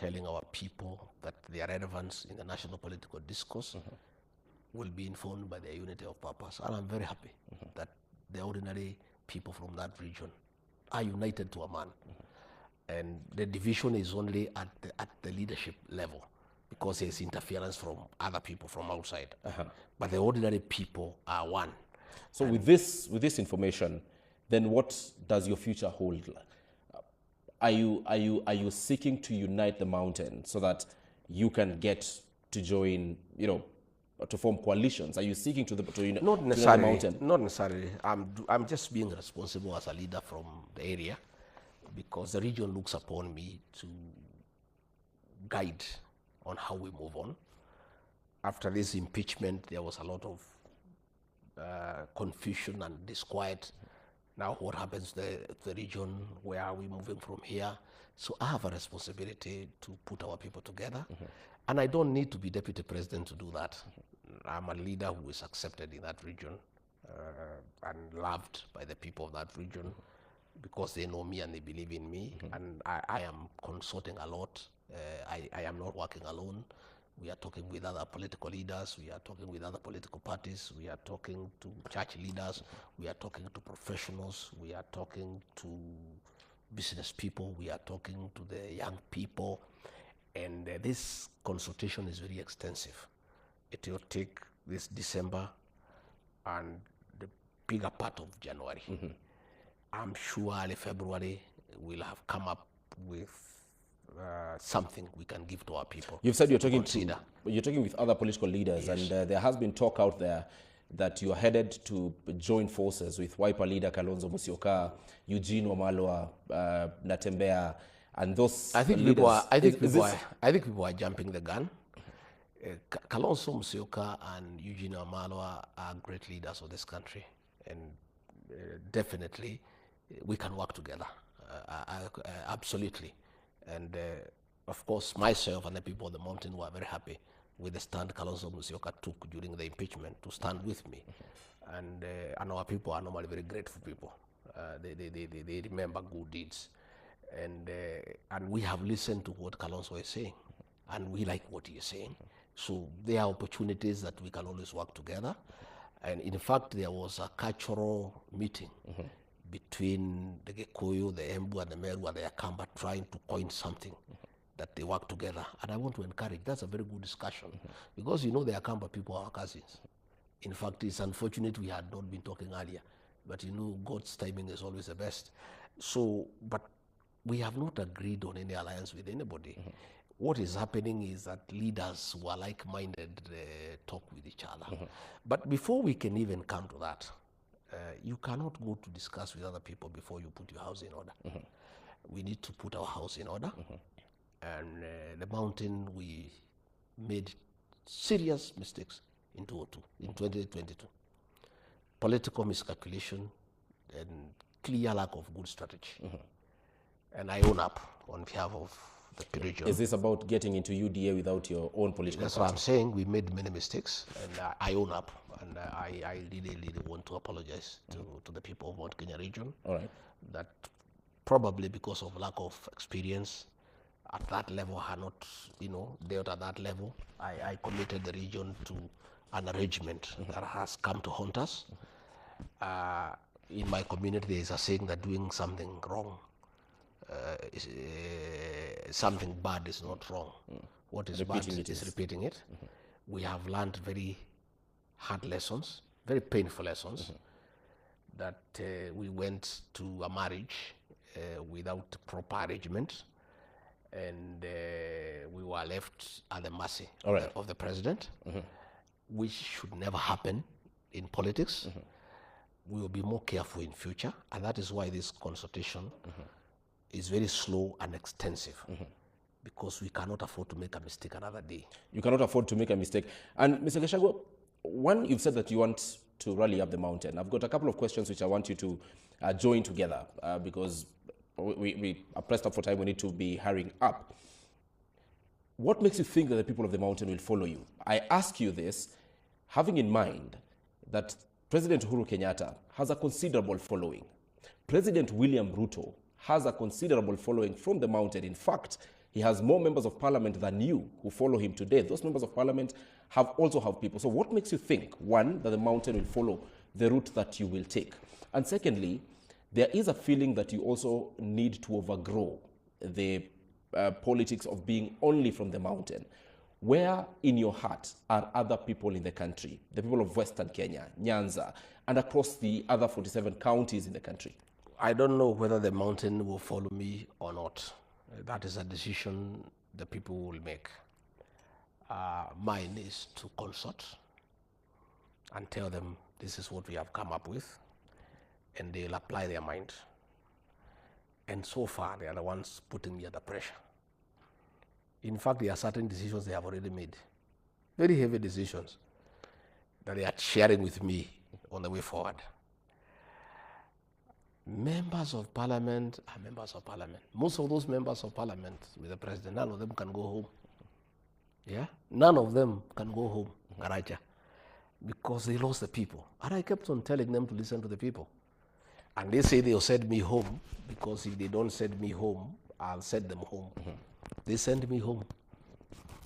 telling our people that their relevance in the national political discourse will be informed by their unity of purpose. And I'm very happy that the ordinary people from that region are united to a man. And the division is only at the leadership level because there's interference from other people from outside. But the ordinary people are one. So with this information, then what does your future hold? Are you seeking to unite the mountain so that you can get to join, to form coalitions? Are you seeking to unite the mountain? Not necessarily. I'm just being responsible as a leader from the area because the region looks upon me to guide on how we move on. After this impeachment, there was a lot of confusion and disquiet. Now what happens to the region? Where are we moving from here? So I have a responsibility to put our people together. And I don't need to be deputy president to do that. I'm a leader who is accepted in that region and loved by the people of that region because they know me and they believe in me. And I am consulting a lot. I am not working alone. We are talking with other political leaders. We are talking with other political parties. We are talking to church leaders. We are talking to professionals. We are talking to business people. We are talking to the young people. And this consultation is very extensive. It will take this December and the bigger part of January. I'm sure early February we'll have come up with something we can give to our people. You've said you're talking with other political leaders, and there has been talk out there that you are headed to join forces with Wiper leader Kalonzo Musyoka, Eugene Wamalwa, Natembea, and those I think leaders. I think people are jumping the gun. Kalonzo Musyoka and Eugene Wamalwa are great leaders of this country, and definitely we can work together. Absolutely. And of course, myself and the people of the mountain were very happy with the stand Kalonzo Musyoka took during the impeachment to stand with me. And our people are normally very grateful people. They remember good deeds. And we have listened to what Kalonzo is saying, and we like what he is saying. So there are opportunities that we can always work together. And in fact, there was a cultural meeting between the Gikuyu, the Embu, and the Meru, and the Akamba, trying to coin something that they work together. And I want to encourage, that's a very good discussion. Because the Akamba people are our cousins. In fact, it's unfortunate we had not been talking earlier. But God's timing is always the best. So, but we have not agreed on any alliance with anybody. What is happening is that leaders who are like-minded talk with each other. But before we can even come to that, you cannot go to discuss with other people before you put your house in order. We need to put our house in order. And the mountain, we made serious mistakes in 2022. Political miscalculation and clear lack of good strategy. And I own up on behalf of the region. Is this about getting into UDA without your own political That's party? what I'm saying. We made many mistakes, and I own up. And I really, really want to apologize to the people of Mount Kenya region. All right. That probably because of lack of experience at that level, are not, dealt at that level. I committed the region to an arrangement that has come to haunt us. In my community, there is a saying that doing something wrong, something bad is not wrong. What is bad is repeating it. We have learned very hard lessons, very painful lessons, that we went to a marriage without proper arrangement, and we were left at the mercy of the president, which should never happen in politics. We will be more careful in future, and that is why this consultation is very slow and extensive, because we cannot afford to make a mistake another day. You cannot afford to make a mistake. And Mr. Gachagua, one, you've said that you want to rally up the mountain. I've got a couple of questions which I want you to join together because we are pressed up for time. We need to be hurrying up. What makes you think that the people of the mountain will follow you? I ask you this, having in mind that President Uhuru Kenyatta has a considerable following. President William Ruto has a considerable following from the mountain. In fact, He has more members of parliament than you who follow him today. Those members of parliament also have people. So what makes you think, one, that the mountain will follow the route that you will take? And secondly, there is a feeling that you also need to overgrow the politics of being only from the mountain. Where in your heart are other people in the country, the people of Western Kenya, Nyanza, and across the other 47 counties in the country? I don't know whether the mountain will follow me or not. That is a decision the people will make. Mine is to consult and tell them this is what we have come up with, and they'll apply their mind. And so far, they are the ones putting me under pressure. In fact, there are certain decisions they have already made, very heavy decisions, that they are sharing with me on the way forward. Members of parliament are members of parliament. Most of those members of parliament with the president, none of them can go home. Yeah? None of them can go home, Garaja, because they lost the people. And I kept on telling them to listen to the people. And they say they'll send me home, because if they don't send me home, I'll send them home. They sent me home.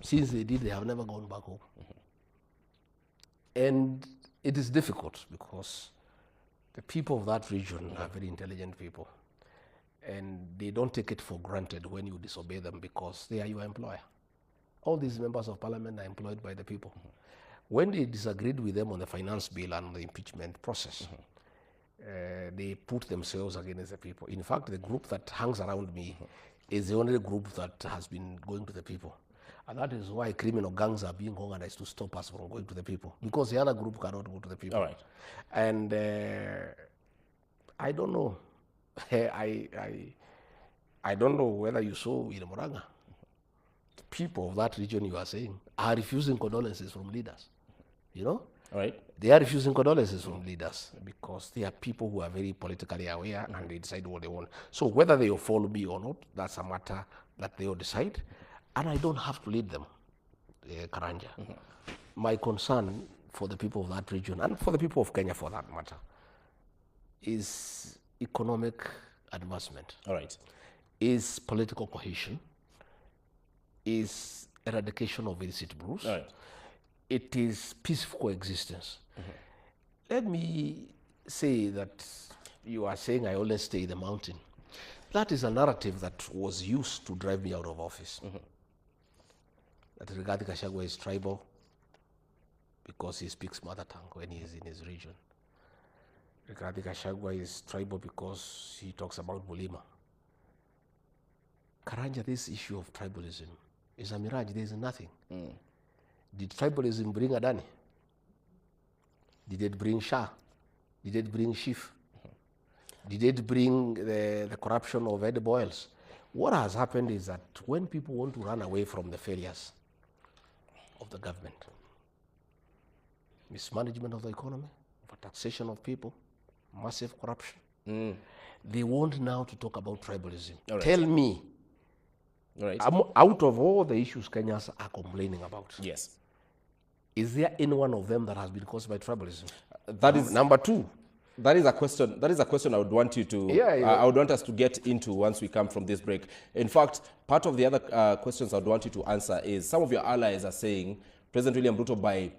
Since they did, they have never gone back home. And it is difficult because the people of that region are very intelligent people. And they don't take it for granted when you disobey them because they are your employer. All these members of parliament are employed by the people. When they disagreed with them on the finance bill and the impeachment process, they put themselves against the people. In fact, the group that hangs around me is the only group that has been going to the people. And that is why criminal gangs are being organized to stop us from going to the people, because the other group cannot go to the people. All right. And I don't know. I don't know whether you saw in Muranga, people of that region you are saying are refusing condolences from leaders. You know? All right. They are refusing condolences from leaders because they are people who are very politically aware and they decide what they want. So whether they will follow me or not, that's a matter that they will decide. And I don't have to lead them, Karanja. My concern for the people of that region and for the people of Kenya for that matter is economic advancement. All right. Is political cohesion, is eradication of illicit brews. All right. It is peaceful coexistence. Let me say that you are saying I always stay in the mountain. That is a narrative that was used to drive me out of office. That Rigathi Gachagua is tribal because he speaks mother tongue when he is in his region. Rigathi Gachagua is tribal because he talks about Bulima. Karanja, this issue of tribalism is a mirage. There is nothing. Did tribalism bring Adani? Did it bring Shah? Did it bring Schiff? Did it bring the corruption of Ed Boyles? What has happened is that when people want to run away from the failures of the government, mismanagement of the economy, taxation of people, massive corruption, they want now to talk about tribalism. Right. Tell me, Right. out of all the issues Kenyans are complaining about, Yes. is there any one of them that has been caused by tribalism? That is number two. That is a question. That is a question I would want you to. I would want us to get into once we come from this break. In fact, part of the other questions I would want you to answer is some of your allies are saying President William Ruto, by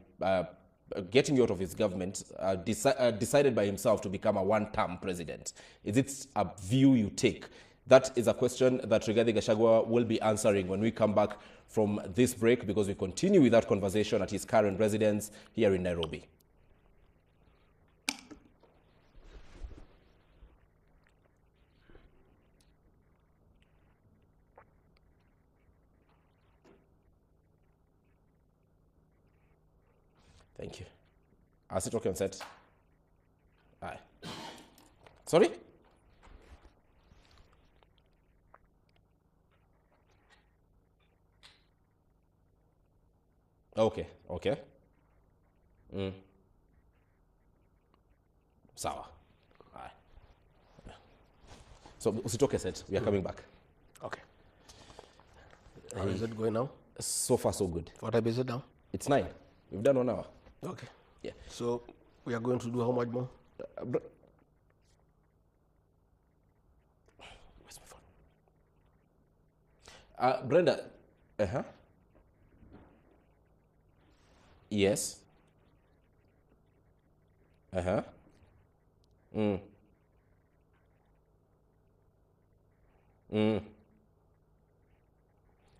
getting you out of his government, decided by himself to become a one-term president. Is it a view you take? That is a question that Rigathi Gachagua will be answering when we come back from this break, because we continue with that conversation at his current residence here in Nairobi. Thank you. I'll sit okay on set. Aye. Sorry? Okay, okay. Sawa. Aye. So, usitoke set. We are coming back. Okay. How is it going now? So far, so good. What time is it now? It's 9. We've done 1 hour. Okay. Yeah. So we are going to do how much more? Where's my Brenda, yes,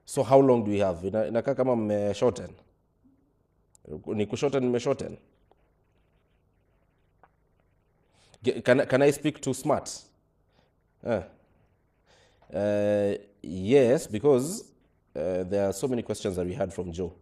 so how long do we have? Inakaa kama mmeshorten, ni kushorten, mmeshorten. Can I speak to Smart? Yes, because there are so many questions that we had from Joe.